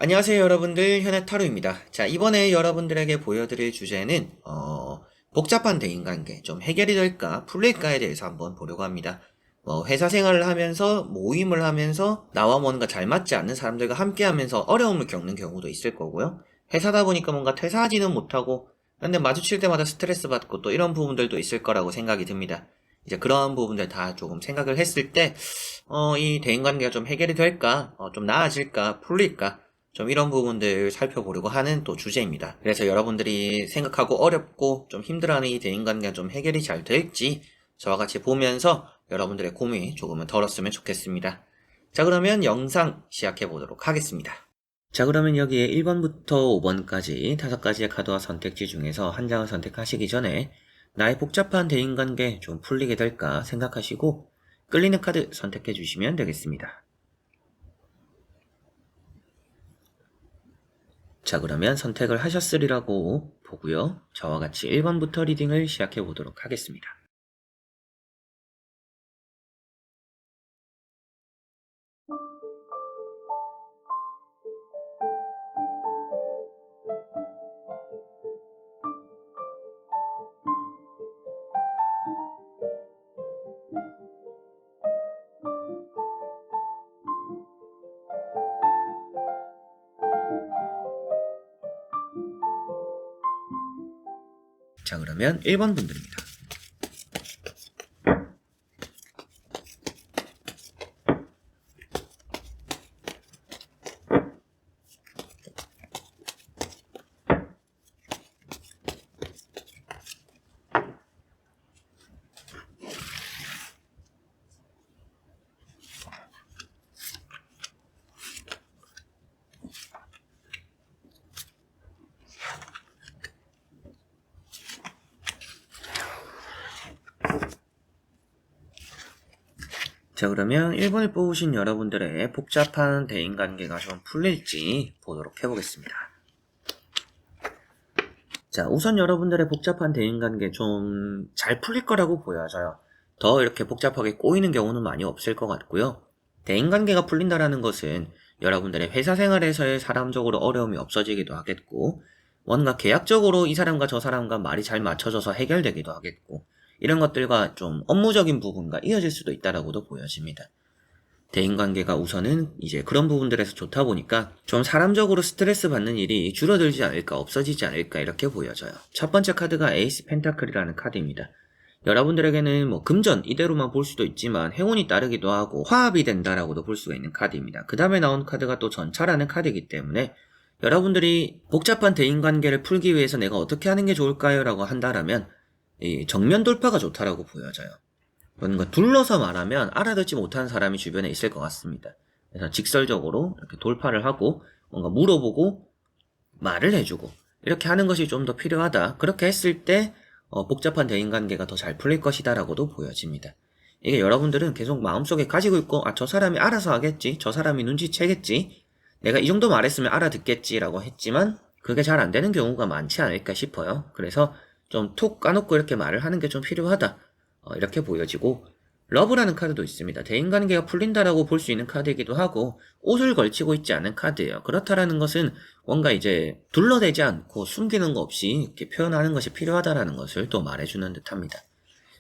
안녕하세요 여러분들, 현해타로입니다. 자, 이번에 여러분들에게 보여드릴 주제는 복잡한 대인관계 좀 해결이 될까 풀릴까에 대해서 한번 보려고 합니다. 회사 생활을 하면서 모임을 하면서 나와 뭔가 잘 맞지 않는 사람들과 함께 하면서 어려움을 겪는 경우도 있을 거고요. 회사다 보니까 뭔가 퇴사하지는 못하고 근데 마주칠 때마다 스트레스 받고 또 이런 부분들도 있을 거라고 생각이 듭니다. 이제 그런 부분들 다 조금 생각을 했을 때 이 대인관계가 좀 해결이 될까, 좀 나아질까, 풀릴까, 좀 이런 부분들 살펴보려고 하는 또 주제입니다. 그래서 여러분들이 생각하고 어렵고 좀 힘들어하는 이 대인관계가 좀 해결이 잘 될지 저와 같이 보면서 여러분들의 고민이 조금은 덜었으면 좋겠습니다. 자, 그러면 영상 시작해 보도록 하겠습니다. 자, 그러면 여기에 1번부터 5번까지 5가지의 카드와 선택지 중에서 한 장을 선택하시기 전에 나의 복잡한 대인관계 좀 풀리게 될까 생각하시고 끌리는 카드 선택해 주시면 되겠습니다. 자, 그러면 선택을 하셨으리라고 보고요. 저와 같이 1번부터 리딩을 시작해 보도록 하겠습니다. 자, 그러면 1번 분들입니다. 자, 그러면 1번을 뽑으신 여러분들의 복잡한 대인관계가 좀 풀릴지 보도록 해보겠습니다. 자, 우선 여러분들의 복잡한 대인관계 좀 잘 풀릴 거라고 보여져요. 더 이렇게 복잡하게 꼬이는 경우는 많이 없을 것 같고요. 대인관계가 풀린다라는 것은 여러분들의 회사 생활에서의 사람적으로 어려움이 없어지기도 하겠고, 뭔가 계약적으로 이 사람과 저 사람과 말이 잘 맞춰져서 해결되기도 하겠고, 이런 것들과 좀 업무적인 부분과 이어질 수도 있다라고도 보여집니다. 대인관계가 우선은 이제 그런 부분들에서 좋다 보니까 좀 사람적으로 스트레스 받는 일이 줄어들지 않을까, 없어지지 않을까 이렇게 보여져요. 첫 번째 카드가 에이스 펜타클이라는 카드입니다. 여러분들에게는 뭐 금전 이대로만 볼 수도 있지만 행운이 따르기도 하고 화합이 된다라고도 볼 수가 있는 카드입니다. 그 다음에 나온 카드가 또 전차라는 카드이기 때문에 여러분들이 복잡한 대인관계를 풀기 위해서 내가 어떻게 하는 게 좋을까요? 라고 한다라면 이 정면 돌파가 좋다라고 보여져요. 뭔가 둘러서 말하면 알아듣지 못하는 사람이 주변에 있을 것 같습니다. 그래서 직설적으로 이렇게 돌파를 하고 뭔가 물어보고 말을 해주고 이렇게 하는 것이 좀 더 필요하다. 그렇게 했을 때 복잡한 대인관계가 더 잘 풀릴 것이다 라고도 보여집니다. 이게 여러분들은 계속 마음속에 가지고 있고 저 사람이 알아서 하겠지, 저 사람이 눈치채겠지, 내가 이 정도 말했으면 알아듣겠지 라고 했지만 그게 잘 안 되는 경우가 많지 않을까 싶어요. 그래서 좀 툭 까놓고 이렇게 말을 하는 게 좀 필요하다, 이렇게 보여지고, 러브라는 카드도 있습니다. 대인관계가 풀린다라고 볼 수 있는 카드이기도 하고 옷을 걸치고 있지 않은 카드예요. 그렇다라는 것은 뭔가 이제 둘러대지 않고 숨기는 거 없이 이렇게 표현하는 것이 필요하다라는 것을 또 말해주는 듯합니다.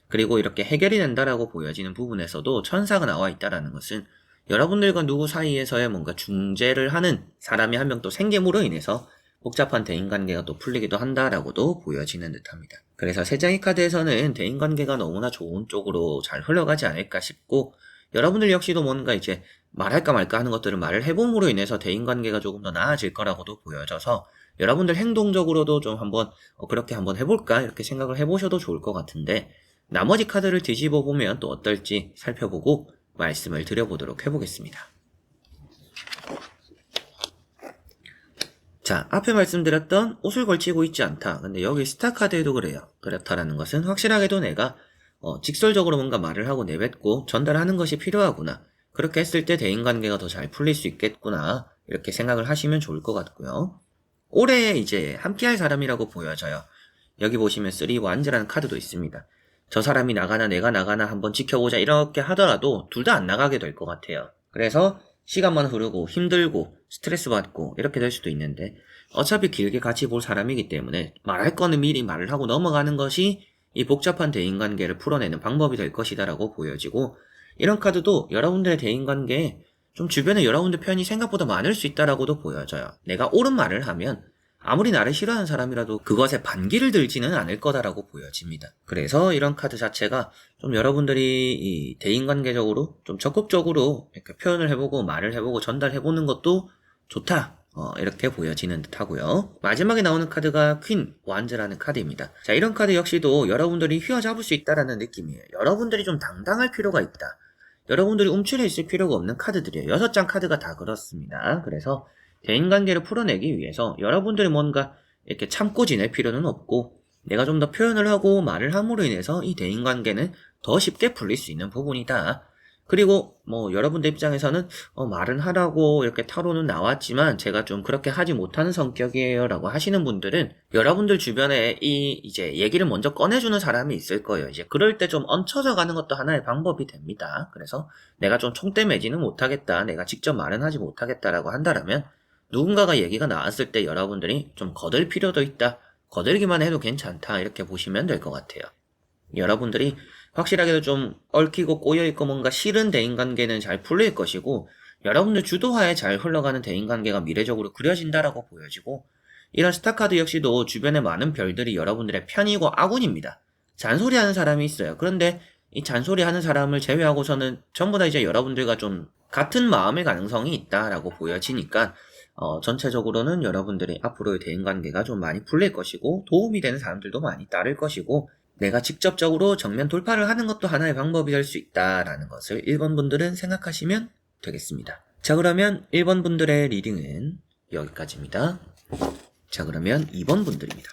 그리고 이렇게 해결이 된다라고 보여지는 부분에서도 천사가 나와 있다라는 것은 여러분들과 누구 사이에서의 뭔가 중재를 하는 사람이 한 명 또 생김으로 인해서 복잡한 대인관계가 또 풀리기도 한다라고도 보여지는 듯합니다. 그래서 세 장의 카드에서는 대인관계가 너무나 좋은 쪽으로 잘 흘러가지 않을까 싶고, 여러분들 역시도 뭔가 이제 말할까 말까 하는 것들을 말을 해봄으로 인해서 대인관계가 조금 더 나아질 거라고도 보여져서 여러분들 행동적으로도 좀 한번 그렇게 한번 해볼까 이렇게 생각을 해보셔도 좋을 것 같은데, 나머지 카드를 뒤집어 보면 또 어떨지 살펴보고 말씀을 드려보도록 해보겠습니다. 자, 앞에 말씀드렸던 옷을 걸치고 있지 않다. 근데 여기 스타 카드에도 그래요. 그렇다라는 것은 확실하게도 내가 직설적으로 뭔가 말을 하고 내뱉고 전달하는 것이 필요하구나. 그렇게 했을 때 대인관계가 더 잘 풀릴 수 있겠구나. 이렇게 생각을 하시면 좋을 것 같고요. 올해 이제 함께할 사람이라고 보여져요. 여기 보시면 3wands라는 카드도 있습니다. 저 사람이 나가나 내가 나가나 한번 지켜보자 이렇게 하더라도 둘 다 안 나가게 될 것 같아요. 그래서 시간만 흐르고 힘들고 스트레스 받고 이렇게 될 수도 있는데 어차피 길게 같이 볼 사람이기 때문에 말할 거는 미리 말을 하고 넘어가는 것이 이 복잡한 대인관계를 풀어내는 방법이 될 것이다라고 보여지고 이런 카드도 여러분들의 대인관계에 좀 주변에 여러분들 편이 생각보다 많을 수 있다라고도 보여져요. 내가 옳은 말을 하면 아무리 나를 싫어하는 사람이라도 그것에 반기를 들지는 않을 거다라고 보여집니다. 그래서 이런 카드 자체가 좀 여러분들이 이 대인관계적으로 좀 적극적으로 이렇게 표현을 해보고 말을 해보고 전달해보는 것도 좋다. 이렇게 보여지는 듯 하고요. 마지막에 나오는 카드가 퀸 완즈라는 카드입니다. 자, 이런 카드 역시도 여러분들이 휘어잡을 수 있다라는 느낌이에요. 여러분들이 좀 당당할 필요가 있다. 여러분들이 움츠려 있을 필요가 없는 카드들이에요. 6장 카드가 다 그렇습니다. 그래서 대인관계를 풀어내기 위해서 여러분들이 뭔가 이렇게 참고 지낼 필요는 없고 내가 좀 더 표현을 하고 말을 함으로 인해서 이 대인관계는 더 쉽게 풀릴 수 있는 부분이다. 그리고 뭐 여러분들 입장에서는 말은 하라고 이렇게 타로는 나왔지만 제가 좀 그렇게 하지 못하는 성격이에요 라고 하시는 분들은 여러분들 주변에 이제 얘기를 먼저 꺼내주는 사람이 있을 거예요. 이제 그럴 때 좀 얹혀져 가는 것도 하나의 방법이 됩니다. 그래서 내가 좀 총대 매지는 못하겠다, 내가 직접 말은 하지 못하겠다라고 한다라면 누군가가 얘기가 나왔을 때 여러분들이 좀 거들 필요도 있다, 거들기만 해도 괜찮다 이렇게 보시면 될 것 같아요. 여러분들이 확실하게도 좀 얽히고 꼬여있고 뭔가 싫은 대인관계는 잘 풀릴 것이고 여러분들 주도하에 잘 흘러가는 대인관계가 미래적으로 그려진다라고 보여지고 이런 스타카드 역시도 주변에 많은 별들이 여러분들의 편이고 아군입니다. 잔소리하는 사람이 있어요. 그런데 이 잔소리하는 사람을 제외하고서는 전부 다 이제 여러분들과 좀 같은 마음의 가능성이 있다라고 보여지니까 전체적으로는 여러분들의 앞으로의 대인관계가 좀 많이 풀릴 것이고 도움이 되는 사람들도 많이 따를 것이고 내가 직접적으로 정면 돌파를 하는 것도 하나의 방법이 될 수 있다라는 것을 1번 분들은 생각하시면 되겠습니다. 자, 그러면 1번 분들의 리딩은 여기까지입니다. 자, 그러면 2번 분들입니다.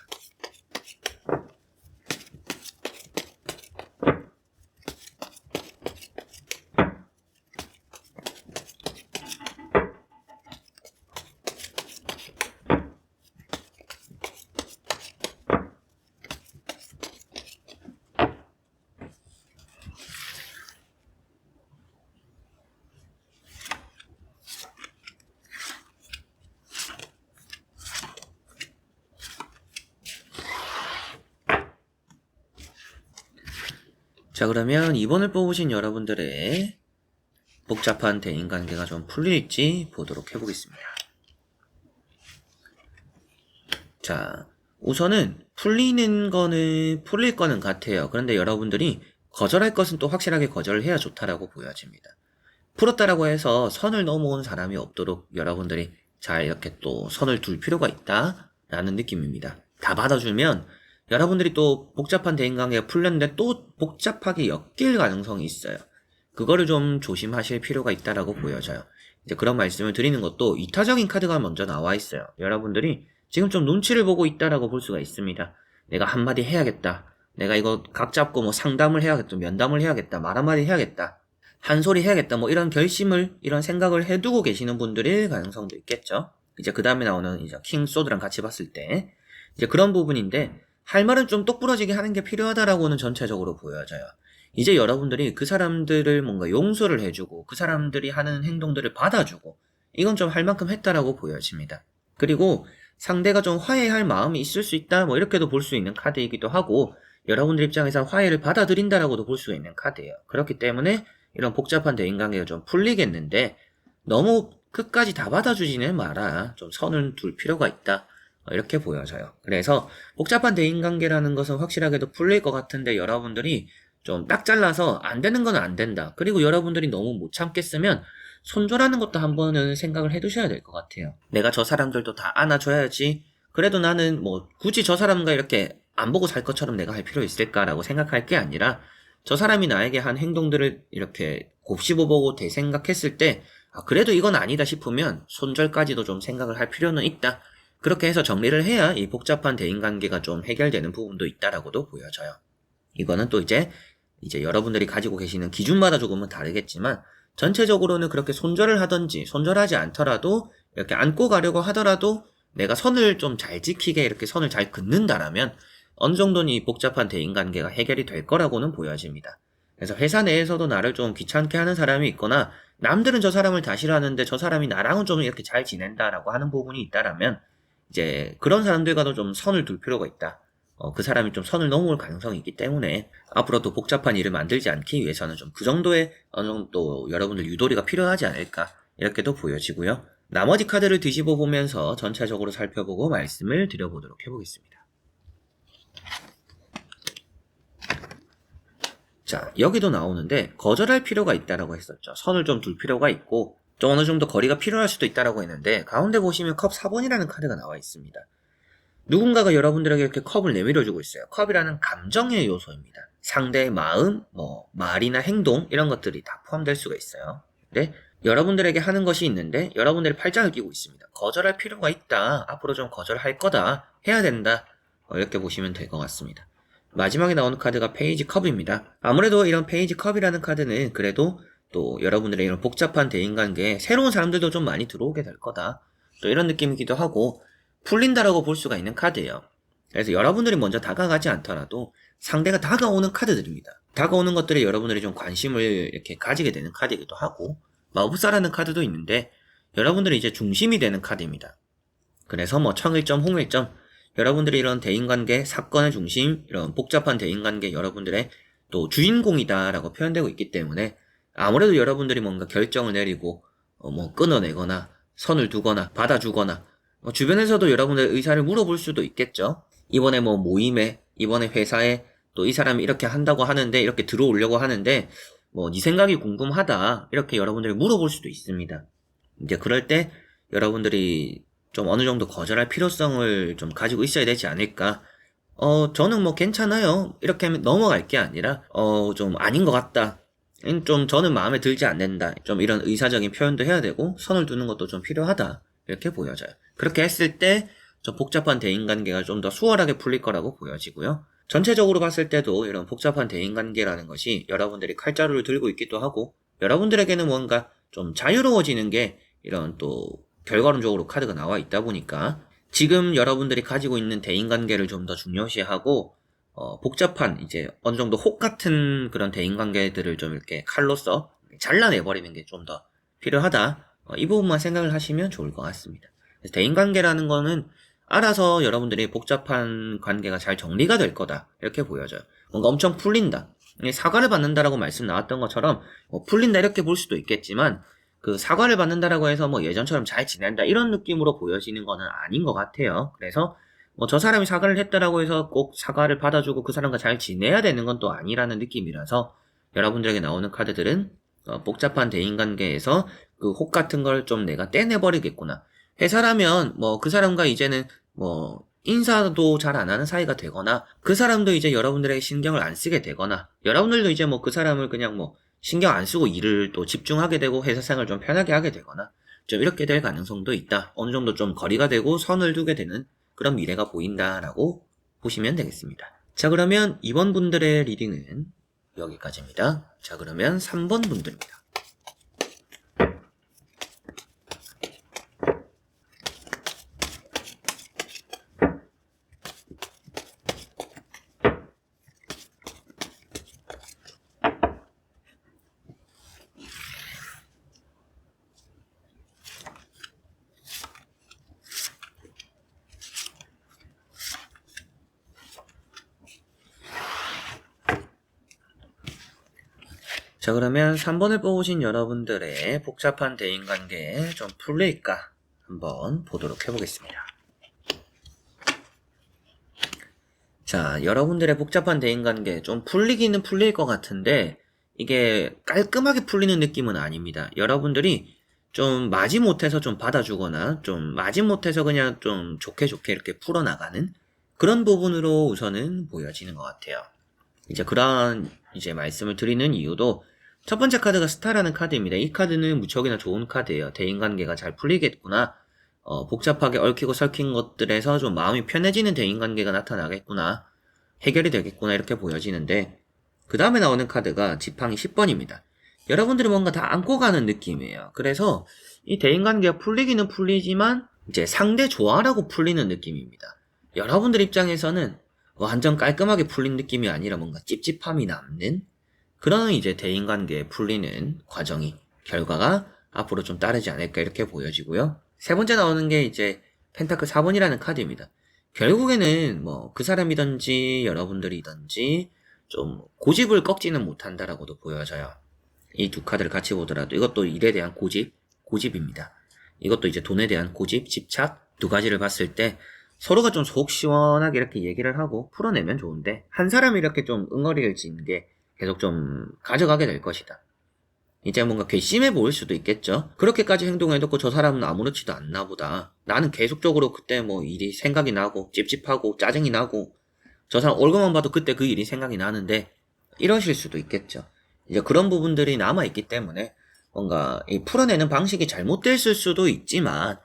자, 그러면 2번을 뽑으신 여러분들의 복잡한 대인관계가 좀 풀릴지 보도록 해보겠습니다. 자, 우선은 풀릴 거는 같아요. 그런데 여러분들이 거절할 것은 또 확실하게 거절을 해야 좋다라고 보여집니다. 풀었다라고 해서 선을 넘어온 사람이 없도록 여러분들이 잘 이렇게 또 선을 둘 필요가 있다라는 느낌입니다. 다 받아주면 여러분들이 또 복잡한 대인관계가 풀렸는데 또 복잡하게 엮일 가능성이 있어요. 그거를 좀 조심하실 필요가 있다라고 보여져요. 이제 그런 말씀을 드리는 것도 이타적인 카드가 먼저 나와 있어요. 여러분들이 지금 좀 눈치를 보고 있다라고 볼 수가 있습니다. 내가 한마디 해야겠다. 내가 이거 각 잡고 뭐 상담을 해야겠다. 면담을 해야겠다. 말 한마디 해야겠다. 한 소리 해야겠다. 뭐 이런 결심을, 이런 생각을 해두고 계시는 분들일 가능성도 있겠죠. 이제 그 다음에 나오는 이제 킹 소드랑 같이 봤을 때 이제 그런 부분인데 할 말은 좀 똑부러지게 하는 게 필요하다라고는 전체적으로 보여져요. 이제 여러분들이 그 사람들을 뭔가 용서를 해주고 그 사람들이 하는 행동들을 받아주고 이건 좀 할 만큼 했다라고 보여집니다. 그리고 상대가 좀 화해할 마음이 있을 수 있다 뭐 이렇게도 볼 수 있는 카드이기도 하고 여러분들 입장에서 화해를 받아들인다라고도 볼 수 있는 카드예요. 그렇기 때문에 이런 복잡한 대인관계가 좀 풀리겠는데 너무 끝까지 다 받아주지는 마라. 좀 선을 둘 필요가 있다. 이렇게 보여져요. 그래서 복잡한 대인관계라는 것은 확실하게도 풀릴 것 같은데 여러분들이 좀 딱 잘라서 안 되는 건 안 된다. 그리고 여러분들이 너무 못 참겠으면 손절하는 것도 한번은 생각을 해두셔야 될 것 같아요. 내가 저 사람들도 다 안아줘야지. 그래도 나는 뭐 굳이 저 사람과 이렇게 안 보고 살 것처럼 내가 할 필요 있을까라고 생각할 게 아니라 저 사람이 나에게 한 행동들을 이렇게 곱씹어보고 대생각했을 때 그래도 이건 아니다 싶으면 손절까지도 좀 생각을 할 필요는 있다. 그렇게 해서 정리를 해야 이 복잡한 대인관계가 좀 해결되는 부분도 있다라고도 보여져요. 이거는 또 이제 여러분들이 가지고 계시는 기준마다 조금은 다르겠지만 전체적으로는 그렇게 손절을 하든지 손절하지 않더라도 이렇게 안고 가려고 하더라도 내가 선을 좀 잘 지키게 이렇게 선을 잘 긋는다라면 어느 정도는 이 복잡한 대인관계가 해결이 될 거라고는 보여집니다. 그래서 회사 내에서도 나를 좀 귀찮게 하는 사람이 있거나 남들은 저 사람을 다 싫어하는데 저 사람이 나랑은 좀 이렇게 잘 지낸다라고 하는 부분이 있다라면 이제 그런 사람들과도 좀 선을 둘 필요가 있다. 그 사람이 좀 선을 넘을 가능성이 있기 때문에 앞으로도 복잡한 일을 만들지 않기 위해서는 좀 그 정도의 어느 정도 여러분들 유도리가 필요하지 않을까 이렇게도 보여지고요. 나머지 카드를 뒤집어 보면서 전체적으로 살펴보고 말씀을 드려보도록 해보겠습니다. 자, 여기도 나오는데 거절할 필요가 있다라고 했었죠. 선을 좀 둘 필요가 있고 좀 어느 정도 거리가 필요할 수도 있다라고 했는데 가운데 보시면 컵 4번이라는 카드가 나와 있습니다. 누군가가 여러분들에게 이렇게 컵을 내밀어주고 있어요. 컵이라는 감정의 요소입니다. 상대의 마음, 말이나 행동 이런 것들이 다 포함될 수가 있어요. 근데 여러분들에게 하는 것이 있는데 여러분들이 팔짱을 끼고 있습니다. 거절할 필요가 있다. 앞으로 좀 거절할 거다. 해야 된다. 이렇게 보시면 될 것 같습니다. 마지막에 나오는 카드가 페이지 컵입니다. 아무래도 이런 페이지 컵이라는 카드는 그래도 또 여러분들의 이런 복잡한 대인관계에 새로운 사람들도 좀 많이 들어오게 될 거다. 또 이런 느낌이기도 하고 풀린다라고 볼 수가 있는 카드예요. 그래서 여러분들이 먼저 다가가지 않더라도 상대가 다가오는 카드들입니다. 다가오는 것들에 여러분들이 좀 관심을 이렇게 가지게 되는 카드이기도 하고 마법사라는 카드도 있는데 여러분들이 이제 중심이 되는 카드입니다. 그래서 청일점, 홍일점 여러분들이 이런 대인관계, 사건의 중심, 이런 복잡한 대인관계 여러분들의 또 주인공이다라고 표현되고 있기 때문에 아무래도 여러분들이 뭔가 결정을 내리고 끊어내거나 선을 두거나 받아주거나 주변에서도 여러분들의 의사를 물어볼 수도 있겠죠. 이번에 모임에, 이번에 회사에 또 이 사람이 이렇게 한다고 하는데 이렇게 들어오려고 하는데 네 생각이 궁금하다 이렇게 여러분들이 물어볼 수도 있습니다. 이제 그럴 때 여러분들이 좀 어느 정도 거절할 필요성을 좀 가지고 있어야 되지 않을까. 저는 괜찮아요. 이렇게 하면 넘어갈 게 아니라, 좀 아닌 것 같다. 좀 저는 마음에 들지 않는다. 좀 이런 의사적인 표현도 해야 되고, 선을 두는 것도 좀 필요하다. 이렇게 보여져요. 그렇게 했을 때, 좀 복잡한 대인관계가 좀 더 수월하게 풀릴 거라고 보여지고요. 전체적으로 봤을 때도 이런 복잡한 대인관계라는 것이 여러분들이 칼자루를 들고 있기도 하고, 여러분들에게는 뭔가 좀 자유로워지는 게 이런 또 결과론적으로 카드가 나와 있다 보니까 지금 여러분들이 가지고 있는 대인관계를 좀 더 중요시하고 복잡한 이제 어느 정도 혹 같은 그런 대인관계들을 좀 이렇게 칼로써 잘라내버리는 게 좀 더 필요하다. 이 부분만 생각을 하시면 좋을 것 같습니다. 대인관계라는 거는 알아서 여러분들이 복잡한 관계가 잘 정리가 될 거다. 이렇게 보여져요. 뭔가 엄청 풀린다. 사과를 받는다라고 말씀 나왔던 것처럼 풀린다 이렇게 볼 수도 있겠지만 그 사과를 받는다라고 해서 예전처럼 잘 지낸다 이런 느낌으로 보여지는 거는 아닌 것 같아요. 그래서 저 사람이 사과를 했다라고 해서 꼭 사과를 받아주고 그 사람과 잘 지내야 되는 건 또 아니라는 느낌이라서 여러분들에게 나오는 카드들은 복잡한 대인관계에서 그 혹 같은 걸 좀 내가 떼내버리겠구나. 회사라면 그 사람과 이제는 인사도 잘 안 하는 사이가 되거나 그 사람도 이제 여러분들에게 신경을 안 쓰게 되거나 여러분들도 이제 그 사람을 그냥 신경 안 쓰고 일을 또 집중하게 되고 회사 생활을 좀 편하게 하게 되거나 좀 이렇게 될 가능성도 있다. 어느 정도 좀 거리가 되고 선을 두게 되는 그런 미래가 보인다라고 보시면 되겠습니다. 자, 그러면 2번 분들의 리딩은 여기까지입니다. 자, 그러면 3번 분들입니다. 자, 그러면 3번을 뽑으신 여러분들의 복잡한 대인관계 좀 풀릴까 한번 보도록 해보겠습니다. 자, 여러분들의 복잡한 대인관계 좀 풀리기는 풀릴 것 같은데 이게 깔끔하게 풀리는 느낌은 아닙니다. 여러분들이 좀 마지못해서 좀 받아주거나 좀 마지못해서 그냥 좀 좋게 이렇게 풀어나가는 그런 부분으로 우선은 보여지는 것 같아요. 이제 그런 이제 말씀을 드리는 이유도 첫 번째 카드가 스타라는 카드입니다. 이 카드는 무척이나 좋은 카드예요. 대인관계가 잘 풀리겠구나. 복잡하게 얽히고 설킨 것들에서 좀 마음이 편해지는 대인관계가 나타나겠구나. 해결이 되겠구나 이렇게 보여지는데 그 다음에 나오는 카드가 지팡이 10번입니다. 여러분들이 뭔가 다 안고 가는 느낌이에요. 그래서 이 대인관계가 풀리기는 풀리지만 이제 상대 좋아라고 풀리는 느낌입니다. 여러분들 입장에서는 완전 깔끔하게 풀린 느낌이 아니라 뭔가 찝찝함이 남는 그런 이제 대인관계에 풀리는 과정이 결과가 앞으로 좀 따르지 않을까 이렇게 보여지고요. 세 번째 나오는 게 이제 펜타클 4번이라는 카드입니다. 결국에는 뭐 그 사람이든지 여러분들이든지 좀 고집을 꺾지는 못한다라고도 보여져요. 이 두 카드를 같이 보더라도 이것도 일에 대한 고집입니다. 이것도 이제 돈에 대한 고집, 집착 두 가지를 봤을 때 서로가 좀 속 시원하게 이렇게 얘기를 하고 풀어내면 좋은데 한 사람이 이렇게 좀 응어리를 지는 게 계속 좀 가져가게 될 것이다. 이제 뭔가 괘씸해 보일 수도 있겠죠. 그렇게까지 행동해놓고 저 사람은 아무렇지도 않나 보다. 나는 계속적으로 그때 뭐 일이 생각이 나고 찝찝하고 짜증이 나고 저 사람 얼굴만 봐도 그때 그 일이 생각이 나는데 이러실 수도 있겠죠. 이제 그런 부분들이 남아있기 때문에 뭔가 이 풀어내는 방식이 잘못됐을 수도 있지만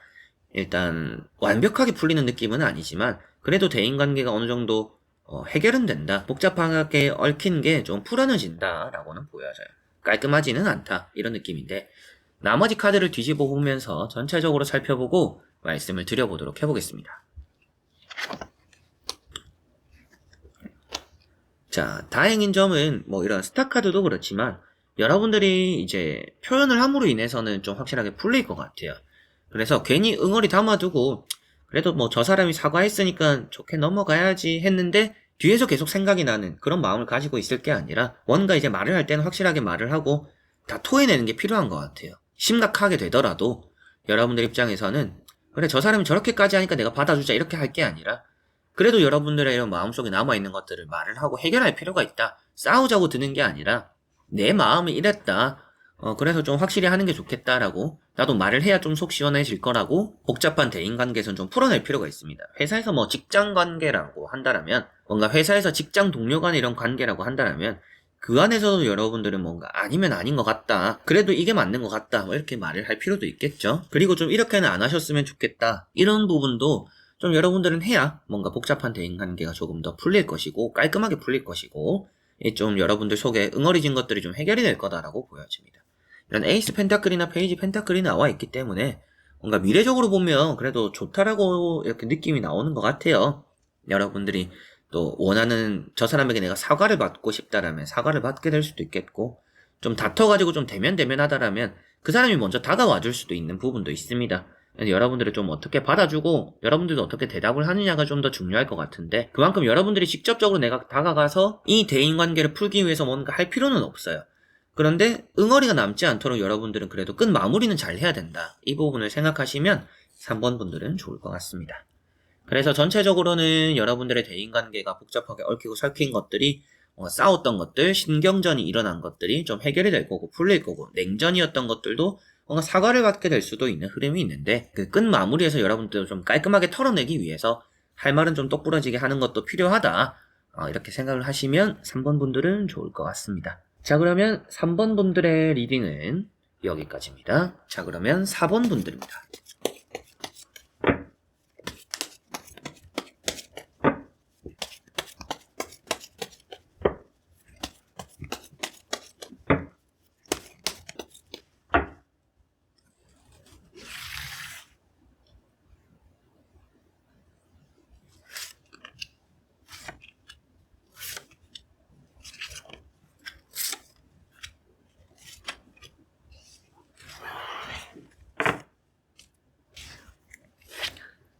일단 완벽하게 풀리는 느낌은 아니지만 그래도 대인관계가 어느 정도 해결은 된다. 복잡하게 얽힌 게 좀 풀어내진다 라고는 보여져요. 깔끔하지는 않다 이런 느낌인데 나머지 카드를 뒤집어 보면서 전체적으로 살펴보고 말씀을 드려보도록 해보겠습니다. 자, 다행인 점은 뭐 이런 스타 카드도 그렇지만 여러분들이 이제 표현을 함으로 인해서는 좀 확실하게 풀릴 것 같아요. 그래서 괜히 응어리 담아두고 그래도 뭐 저 사람이 사과했으니까 좋게 넘어가야지 했는데 뒤에서 계속 생각이 나는 그런 마음을 가지고 있을 게 아니라 뭔가 이제 말을 할 때는 확실하게 말을 하고 다 토해내는 게 필요한 것 같아요. 심각하게 되더라도 여러분들 입장에서는 그래 저 사람이 저렇게까지 하니까 내가 받아주자 이렇게 할 게 아니라 그래도 여러분들의 이런 마음속에 남아있는 것들을 말을 하고 해결할 필요가 있다. 싸우자고 드는 게 아니라 내 마음이 이랬다. 그래서 좀 확실히 하는 게 좋겠다라고 나도 말을 해야 좀 속 시원해질 거라고 복잡한 대인관계에서는 좀 풀어낼 필요가 있습니다. 회사에서 뭐 직장관계라고 한다라면 뭔가 회사에서 직장 동료 간의 이런 관계라고 한다라면 그 안에서도 여러분들은 뭔가 아니면 아닌 것 같다. 그래도 이게 맞는 것 같다. 뭐 이렇게 말을 할 필요도 있겠죠. 그리고 좀 이렇게는 안 하셨으면 좋겠다. 이런 부분도 좀 여러분들은 해야 뭔가 복잡한 대인관계가 조금 더 풀릴 것이고 깔끔하게 풀릴 것이고 좀 여러분들 속에 응어리진 것들이 좀 해결이 될 거다라고 보여집니다. 이런 에이스 펜타클이나 페이지 펜타클이 나와 있기 때문에 뭔가 미래적으로 보면 그래도 좋다라고 이렇게 느낌이 나오는 것 같아요. 여러분들이 또 원하는 저 사람에게 내가 사과를 받고 싶다라면 사과를 받게 될 수도 있겠고 좀 다퉈가지고 좀 대면대면하다라면 그 사람이 먼저 다가와 줄 수도 있는 부분도 있습니다. 여러분들이 좀 어떻게 받아주고 여러분들도 어떻게 대답을 하느냐가 좀 더 중요할 것 같은데 그만큼 여러분들이 직접적으로 내가 다가가서 이 대인관계를 풀기 위해서 뭔가 할 필요는 없어요. 그런데 응어리가 남지 않도록 여러분들은 그래도 끝 마무리는 잘 해야 된다. 이 부분을 생각하시면 3번 분들은 좋을 것 같습니다. 그래서 전체적으로는 여러분들의 대인관계가 복잡하게 얽히고 설킨 것들이 싸웠던 것들, 신경전이 일어난 것들이 좀 해결이 될 거고 풀릴 거고 냉전이었던 것들도 뭔가 사과를 받게 될 수도 있는 흐름이 있는데 그 끝 마무리에서 여러분들 좀 깔끔하게 털어내기 위해서 할 말은 좀 똑부러지게 하는 것도 필요하다. 이렇게 생각을 하시면 3번 분들은 좋을 것 같습니다. 자 그러면 3번 분들의 리딩은 여기까지입니다. 자 그러면 4번 분들입니다.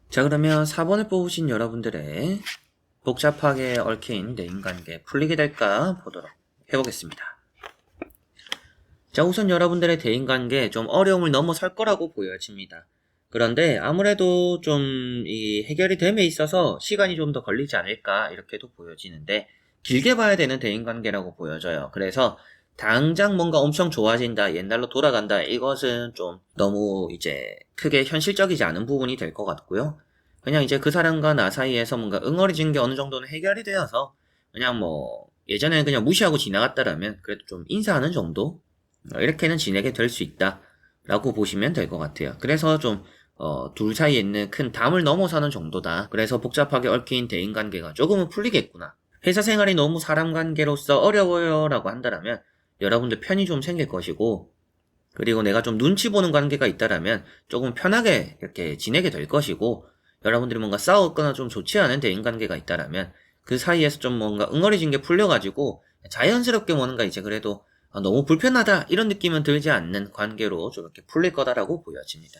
자 그러면 4번을 뽑으신 여러분들의 복잡하게 얽힌 대인관계 풀리게 될까 보도록 해보겠습니다. 자 우선 여러분들의 대인관계 좀 어려움을 넘어설 거라고 보여집니다. 그런데 아무래도 좀 이 해결이 됨에 있어서 시간이 좀 더 걸리지 않을까 이렇게도 보여지는데 길게 봐야 되는 대인관계라고 보여져요. 그래서 당장 뭔가 엄청 좋아진다, 옛날로 돌아간다, 이것은 좀 너무 이제 크게 현실적이지 않은 부분이 될 것 같고요. 그냥 이제 그 사람과 나 사이에서 뭔가 응어리진 게 어느 정도는 해결이 되어서 그냥 뭐 예전에는 그냥 무시하고 지나갔다라면 그래도 좀 인사하는 정도? 이렇게는 지내게 될 수 있다 라고 보시면 될 것 같아요. 그래서 좀 둘 사이에 있는 큰 담을 넘어서는 정도다. 그래서 복잡하게 얽힌 대인관계가 조금은 풀리겠구나. 회사 생활이 너무 사람 관계로서 어려워요 라고 한다라면 여러분들 편이 좀 생길 것이고 그리고 내가 좀 눈치 보는 관계가 있다라면 조금 편하게 이렇게 지내게 될 것이고 여러분들이 뭔가 싸웠거나 좀 좋지 않은 대인관계가 있다라면 그 사이에서 좀 뭔가 응어리진 게 풀려가지고 자연스럽게 뭔가 이제 그래도 너무 불편하다 이런 느낌은 들지 않는 관계로 좀 이렇게 풀릴 거다라고 보여집니다.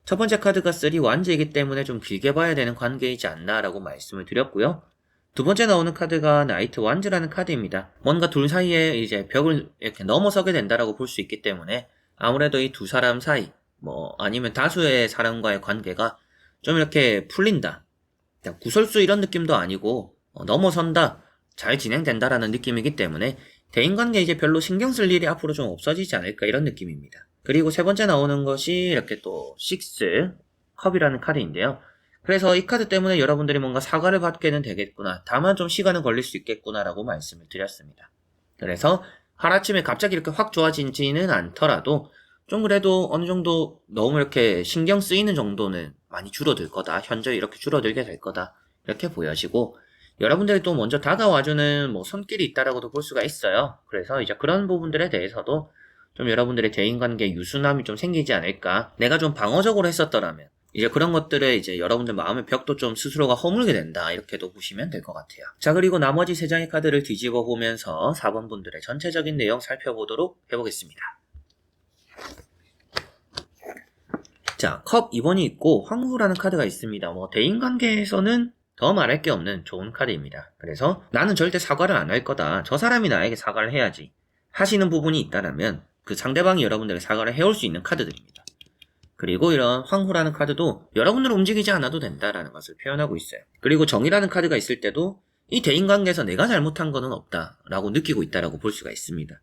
첫 번째 카드가 3 완즈이기 때문에 좀 길게 봐야 되는 관계이지 않나라고 말씀을 드렸고요. 두 번째 나오는 카드가 나이트 완즈라는 카드입니다. 뭔가 둘 사이에 이제 벽을 이렇게 넘어서게 된다라고 볼 수 있기 때문에 아무래도 이 두 사람 사이, 아니면 다수의 사람과의 관계가 좀 이렇게 풀린다. 구설수 이런 느낌도 아니고, 넘어선다. 잘 진행된다라는 느낌이기 때문에 대인관계 이제 별로 신경 쓸 일이 앞으로 좀 없어지지 않을까 이런 느낌입니다. 그리고 세 번째 나오는 것이 이렇게 또 6 컵이라는 카드인데요. 그래서 이 카드 때문에 여러분들이 뭔가 사과를 받게는 되겠구나. 다만 좀 시간은 걸릴 수 있겠구나라고 말씀을 드렸습니다. 그래서 하루아침에 갑자기 이렇게 확 좋아지지는 않더라도 좀 그래도 어느 정도 너무 이렇게 신경 쓰이는 정도는 많이 줄어들 거다. 현저히 이렇게 줄어들게 될 거다. 이렇게 보여지고 여러분들이 또 먼저 다가와주는 손길이 있다라고도 볼 수가 있어요. 그래서 이제 그런 부분들에 대해서도 좀 여러분들의 대인관계 유순함이 좀 생기지 않을까. 내가 좀 방어적으로 했었더라면 이제 그런 것들에 이제 여러분들 마음의 벽도 좀 스스로가 허물게 된다. 이렇게도 보시면 될 것 같아요. 자, 그리고 나머지 3장의 카드를 뒤집어 보면서 4번 분들의 전체적인 내용 살펴보도록 해보겠습니다. 자, 컵 2번이 있고 황후라는 카드가 있습니다. 대인관계에서는 더 말할 게 없는 좋은 카드입니다. 그래서 나는 절대 사과를 안 할 거다. 저 사람이 나에게 사과를 해야지. 하시는 부분이 있다면 그 상대방이 여러분들에게 사과를 해올 수 있는 카드들입니다. 그리고 이런 황후라는 카드도 여러분들은 움직이지 않아도 된다라는 것을 표현하고 있어요. 그리고 정이라는 카드가 있을 때도 이 대인관계에서 내가 잘못한 거는 없다라고 느끼고 있다라고 볼 수가 있습니다.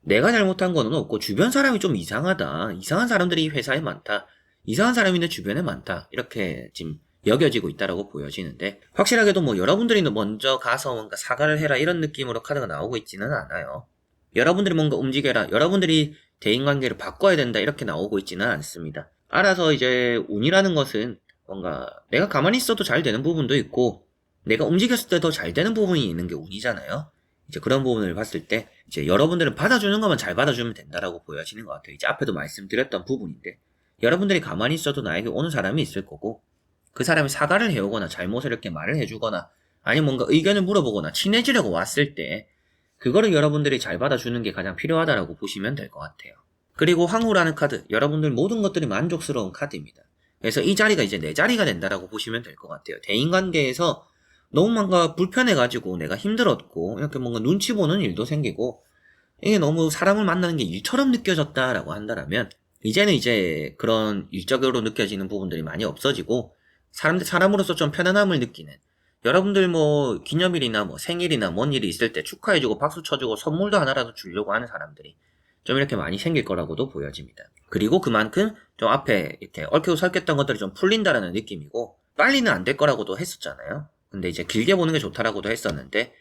내가 잘못한 거는 없고 주변 사람이 좀 이상하다. 이상한 사람들이 이 회사에 많다. 이상한 사람이 내 주변에 많다. 이렇게 지금 여겨지고 있다라고 보여지는데 확실하게도 여러분들이 먼저 가서 뭔가 사과를 해라 이런 느낌으로 카드가 나오고 있지는 않아요. 여러분들이 뭔가 움직여라. 여러분들이 대인관계를 바꿔야 된다. 이렇게 나오고 있지는 않습니다. 알아서 이제 운이라는 것은 뭔가 내가 가만히 있어도 잘 되는 부분도 있고 내가 움직였을 때 더 잘 되는 부분이 있는 게 운이잖아요. 이제 그런 부분을 봤을 때 이제 여러분들은 받아주는 것만 잘 받아주면 된다라고 보여지는 것 같아요. 이제 앞에도 말씀드렸던 부분인데 여러분들이 가만히 있어도 나에게 오는 사람이 있을 거고 그 사람이 사과를 해오거나 잘못을 이렇게 말을 해주거나 아니면 뭔가 의견을 물어보거나 친해지려고 왔을 때 그거를 여러분들이 잘 받아주는 게 가장 필요하다라고 보시면 될 것 같아요. 그리고 황후라는 카드, 여러분들 모든 것들이 만족스러운 카드입니다. 그래서 이 자리가 이제 내 자리가 된다라고 보시면 될 것 같아요. 대인관계에서 너무 뭔가 불편해가지고 내가 힘들었고 이렇게 뭔가 눈치 보는 일도 생기고 이게 너무 사람을 만나는 게 일처럼 느껴졌다라고 한다면 이제는 이제 그런 일적으로 느껴지는 부분들이 많이 없어지고 사람으로서 좀 편안함을 느끼는 여러분들 기념일이나 생일이나 뭔 일이 있을 때 축하해주고 박수 쳐주고 선물도 하나라도 주려고 하는 사람들이 좀 이렇게 많이 생길 거라고도 보여집니다. 그리고 그만큼 좀 앞에 이렇게 얽히고 설켰던 것들이 좀 풀린다라는 느낌이고 빨리는 안 될 거라고도 했었잖아요. 근데 이제 길게 보는 게 좋다라고도 했었는데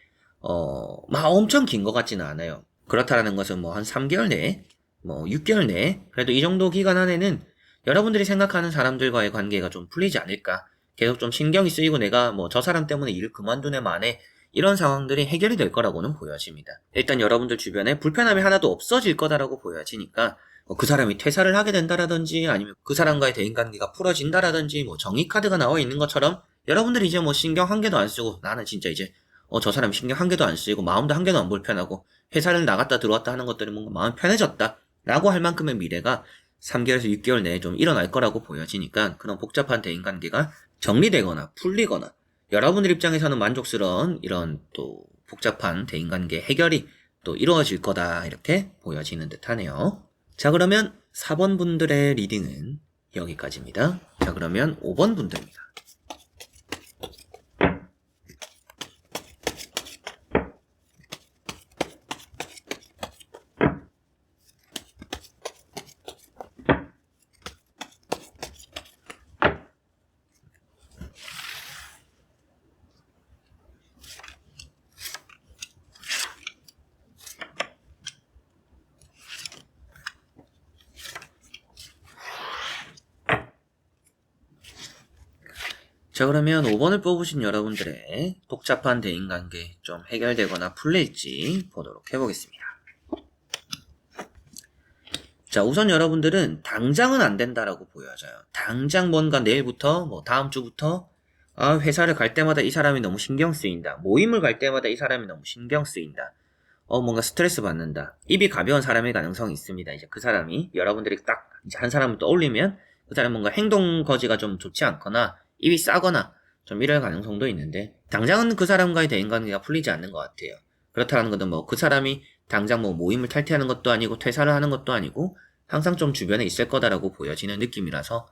막 엄청 긴 것 같지는 않아요. 그렇다라는 것은 한 3개월 내에 6개월 내에 그래도 이 정도 기간 안에는 여러분들이 생각하는 사람들과의 관계가 좀 풀리지 않을까. 계속 좀 신경이 쓰이고 내가 저 사람 때문에 일을 그만두네 마네 이런 상황들이 해결이 될 거라고는 보여집니다. 일단 여러분들 주변에 불편함이 하나도 없어질 거다라고 보여지니까 그 사람이 퇴사를 하게 된다라든지 아니면 그 사람과의 대인관계가 풀어진다라든지 정의 카드가 나와 있는 것처럼 여러분들이 이제 신경 한 개도 안 쓰고 나는 진짜 이제 저 사람 신경 한 개도 안 쓰이고 마음도 한 개도 안 불편하고 회사를 나갔다 들어왔다 하는 것들이 뭔가 마음 편해졌다 라고 할 만큼의 미래가 3개월에서 6개월 내에 좀 일어날 거라고 보여지니까 그런 복잡한 대인관계가 정리되거나 풀리거나 여러분들 입장에서는 만족스러운 이런 또 복잡한 대인관계 해결이 또 이루어질 거다 이렇게 보여지는 듯 하네요. 자, 그러면 4번 분들의 리딩은 여기까지입니다. 자, 그러면 5번 분들입니다. 자, 그러면 5번을 뽑으신 여러분들의 복잡한 대인관계 좀 해결되거나 풀릴지 보도록 해보겠습니다. 자, 우선 여러분들은 당장은 안 된다라고 보여져요. 당장 뭔가 내일부터 다음 주부터 회사를 갈 때마다 이 사람이 너무 신경 쓰인다. 모임을 갈 때마다 이 사람이 너무 신경 쓰인다. 뭔가 스트레스 받는다. 입이 가벼운 사람일 가능성이 있습니다. 이제 그 사람이 여러분들이 딱 이제 한 사람을 떠올리면 그 사람 뭔가 행동 거지가 좀 좋지 않거나 입이 싸거나 좀 이럴 가능성도 있는데 당장은 그 사람과의 대인관계가 풀리지 않는 것 같아요. 그렇다는 것은 뭐 그 사람이 당장 뭐 모임을 탈퇴하는 것도 아니고 퇴사를 하는 것도 아니고 항상 좀 주변에 있을 거다라고 보여지는 느낌이라서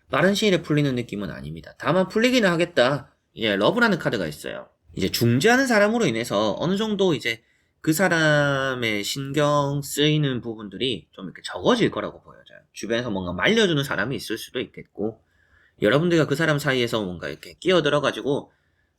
빠른 시일에 풀리는 느낌은 아닙니다. 다만 풀리기는 하겠다. 이제 러브라는 카드가 있어요. 이제 중재하는 사람으로 인해서 어느 정도 이제 그 사람의 신경 쓰이는 부분들이 좀 이렇게 적어질 거라고 보여져요. 주변에서 뭔가 말려주는 사람이 있을 수도 있겠고, 여러분들과 그 사람 사이에서 뭔가 이렇게 끼어들어가지고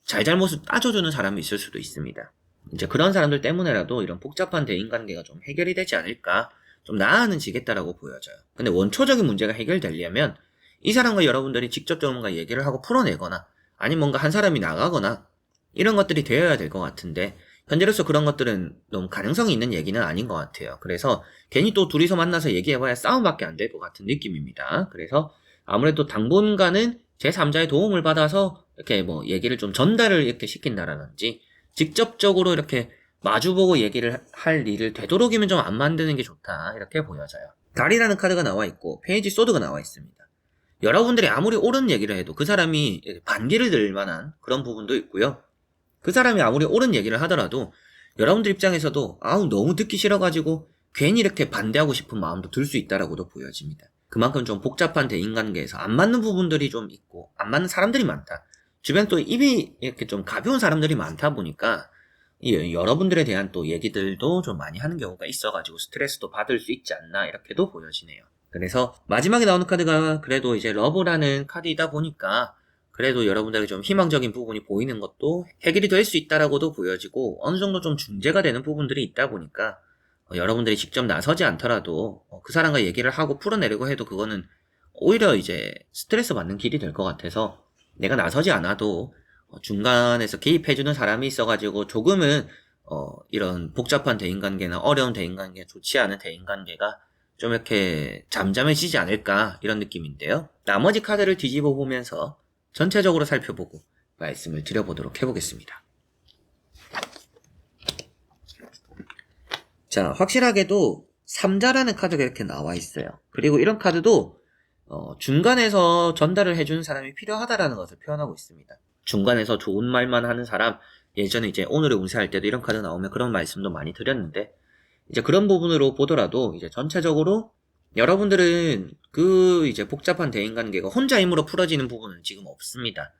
잘잘못을 따져주는 사람이 있을 수도 있습니다. 이제 그런 사람들 때문에라도 이런 복잡한 대인관계가 좀 해결이 되지 않을까, 좀 나아지겠다라고 보여져요. 근데 원초적인 문제가 해결되려면 이 사람과 여러분들이 직접적으로 뭔가 얘기를 하고 풀어내거나 아니면 뭔가 한 사람이 나가거나 이런 것들이 되어야 될 것 같은데 현재로서 그런 것들은 너무 가능성이 있는 얘기는 아닌 것 같아요. 그래서 괜히 또 둘이서 만나서 얘기해봐야 싸움밖에 안 될 것 같은 느낌입니다. 그래서 아무래도 당분간은 제3자의 도움을 받아서 이렇게 뭐 얘기를 좀 전달을 이렇게 시킨다라든지 직접적으로 이렇게 마주보고 얘기를 할 일을 되도록이면 좀 안 만드는 게 좋다 이렇게 보여져요. 달이라는 카드가 나와 있고 페이지 소드가 나와 있습니다. 여러분들이 아무리 옳은 얘기를 해도 그 사람이 반기를 들 만한 그런 부분도 있고요. 그 사람이 아무리 옳은 얘기를 하더라도 여러분들 입장에서도 너무 듣기 싫어가지고 괜히 이렇게 반대하고 싶은 마음도 들 수 있다라고도 보여집니다. 그만큼 좀 복잡한 대인관계에서 안 맞는 부분들이 좀 있고 안 맞는 사람들이 많다. 주변에 또 입이 이렇게 좀 가벼운 사람들이 많다 보니까 여러분들에 대한 또 얘기들도 좀 많이 하는 경우가 있어가지고 스트레스도 받을 수 있지 않나 이렇게도 보여지네요. 그래서 마지막에 나오는 카드가 그래도 이제 러브라는 카드이다 보니까 그래도 여러분들에게 좀 희망적인 부분이 보이는 것도 해결이 될 수 있다라고도 보여지고 어느 정도 좀 중재가 되는 부분들이 있다 보니까 여러분들이 직접 나서지 않더라도 그 사람과 얘기를 하고 풀어내려고 해도 그거는 오히려 이제 스트레스 받는 길이 될 것 같아서 내가 나서지 않아도 중간에서 개입해주는 사람이 있어가지고 조금은 이런 복잡한 대인관계나 어려운 대인관계, 좋지 않은 대인관계가 좀 이렇게 잠잠해지지 않을까 이런 느낌인데요. 나머지 카드를 뒤집어 보면서 전체적으로 살펴보고 말씀을 드려보도록 해보겠습니다. 자, 확실하게도 3자라는 카드가 이렇게 나와 있어요. 그리고 이런 카드도 중간에서 전달을 해주는 사람이 필요하다라는 것을 표현하고 있습니다. 중간에서 좋은 말만 하는 사람, 예전에 이제 오늘의 운세할 때도 이런 카드 나오면 그런 말씀도 많이 드렸는데 이제 그런 부분으로 보더라도 이제 전체적으로 여러분들은 그 이제 복잡한 대인관계가 혼자 힘으로 풀어지는 부분은 지금 없습니다.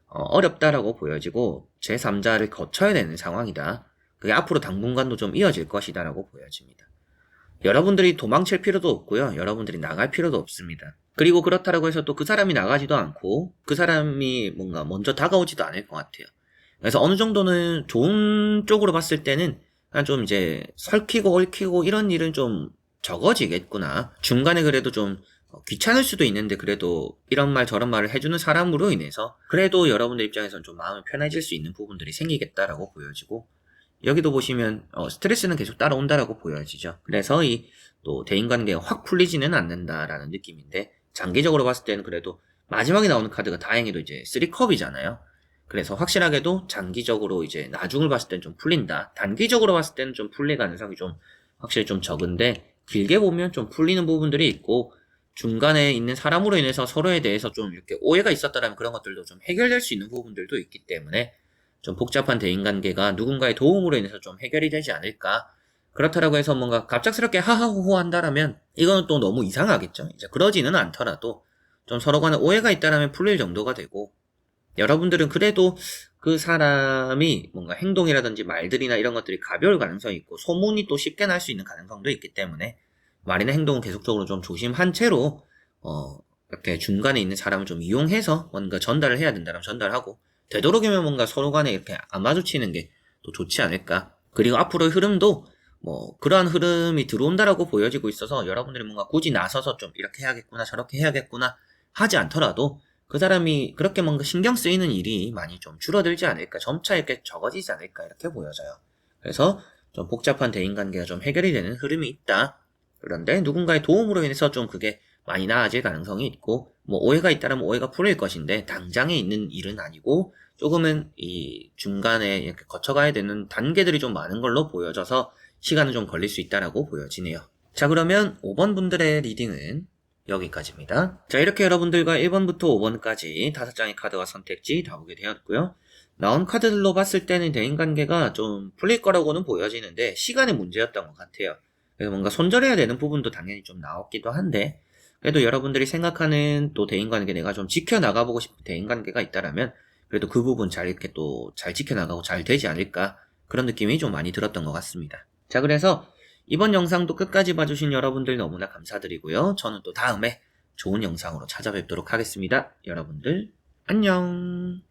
어렵다라고 보여지고 제3자를 거쳐야 되는 상황이다. 그게 앞으로 당분간도 좀 이어질 것이다라고 보여집니다. 여러분들이 도망칠 필요도 없고요. 여러분들이 나갈 필요도 없습니다. 그리고 그렇다라고 해서 또 그 사람이 나가지도 않고 그 사람이 뭔가 먼저 다가오지도 않을 것 같아요. 그래서 어느 정도는 좋은 쪽으로 봤을 때는 좀 이제 설키고 얽히고 이런 일은 좀 적어지겠구나. 중간에 그래도 좀 귀찮을 수도 있는데 그래도 이런 말 저런 말을 해주는 사람으로 인해서 그래도 여러분들 입장에서는 좀 마음이 편해질 수 있는 부분들이 생기겠다라고 보여지고 여기도 보시면 스트레스는 계속 따라온다라고 보여지죠. 그래서 이 또 대인관계가 확 풀리지는 않는다라는 느낌인데 장기적으로 봤을 때는 그래도 마지막에 나오는 카드가 다행히도 이제 3컵이잖아요. 그래서 확실하게도 장기적으로 이제 나중을 봤을 때는 좀 풀린다. 단기적으로 봤을 때는 좀 풀릴 가능성이 좀 확실히 좀 적은데 길게 보면 좀 풀리는 부분들이 있고 중간에 있는 사람으로 인해서 서로에 대해서 좀 이렇게 오해가 있었다면 그런 것들도 좀 해결될 수 있는 부분들도 있기 때문에 좀 복잡한 대인관계가 누군가의 도움으로 인해서 좀 해결이 되지 않을까. 그렇다라고 해서 뭔가 갑작스럽게 하하호호 한다라면 이거는 또 너무 이상하겠죠. 이제 그러지는 않더라도 좀 서로 간에 오해가 있다라면 풀릴 정도가 되고 여러분들은 그래도 그 사람이 뭔가 행동이라든지 말들이나 이런 것들이 가벼울 가능성이 있고 소문이 또 쉽게 날 수 있는 가능성도 있기 때문에 말이나 행동은 계속적으로 좀 조심한 채로 이렇게 중간에 있는 사람을 좀 이용해서 뭔가 전달을 해야 된다면 전달하고 되도록이면 뭔가 서로 간에 이렇게 안 마주치는 게 또 좋지 않을까. 그리고 앞으로의 흐름도 뭐 그러한 흐름이 들어온다라고 보여지고 있어서 여러분들이 뭔가 굳이 나서서 좀 이렇게 해야겠구나 저렇게 해야겠구나 하지 않더라도 그 사람이 그렇게 뭔가 신경 쓰이는 일이 많이 좀 줄어들지 않을까, 점차 이렇게 적어지지 않을까 이렇게 보여져요. 그래서 좀 복잡한 대인관계가 좀 해결이 되는 흐름이 있다. 그런데 누군가의 도움으로 인해서 좀 그게 많이 나아질 가능성이 있고 뭐 오해가 있다면 오해가 풀릴 것인데 당장에 있는 일은 아니고 조금은 이 중간에 이렇게 거쳐가야 되는 단계들이 좀 많은 걸로 보여져서 시간은 좀 걸릴 수 있다라고 보여지네요. 자, 그러면 5번 분들의 리딩은 여기까지입니다. 자, 이렇게 여러분들과 1번부터 5번까지 5장의 카드와 선택지 다 보게 되었고요. 나온 카드들로 봤을 때는 대인관계가 좀 풀릴 거라고는 보여지는데 시간의 문제였던 것 같아요. 그래서 뭔가 손절해야 되는 부분도 당연히 좀 나왔기도 한데, 그래도 여러분들이 생각하는 또 대인관계, 내가 좀 지켜나가보고 싶은 대인관계가 있다라면 그래도 그 부분 잘 이렇게 또 잘 지켜나가고 잘 되지 않을까, 그런 느낌이 좀 많이 들었던 것 같습니다. 자, 그래서 이번 영상도 끝까지 봐주신 여러분들 너무나 감사드리고요. 저는 또 다음에 좋은 영상으로 찾아뵙도록 하겠습니다. 여러분들 안녕.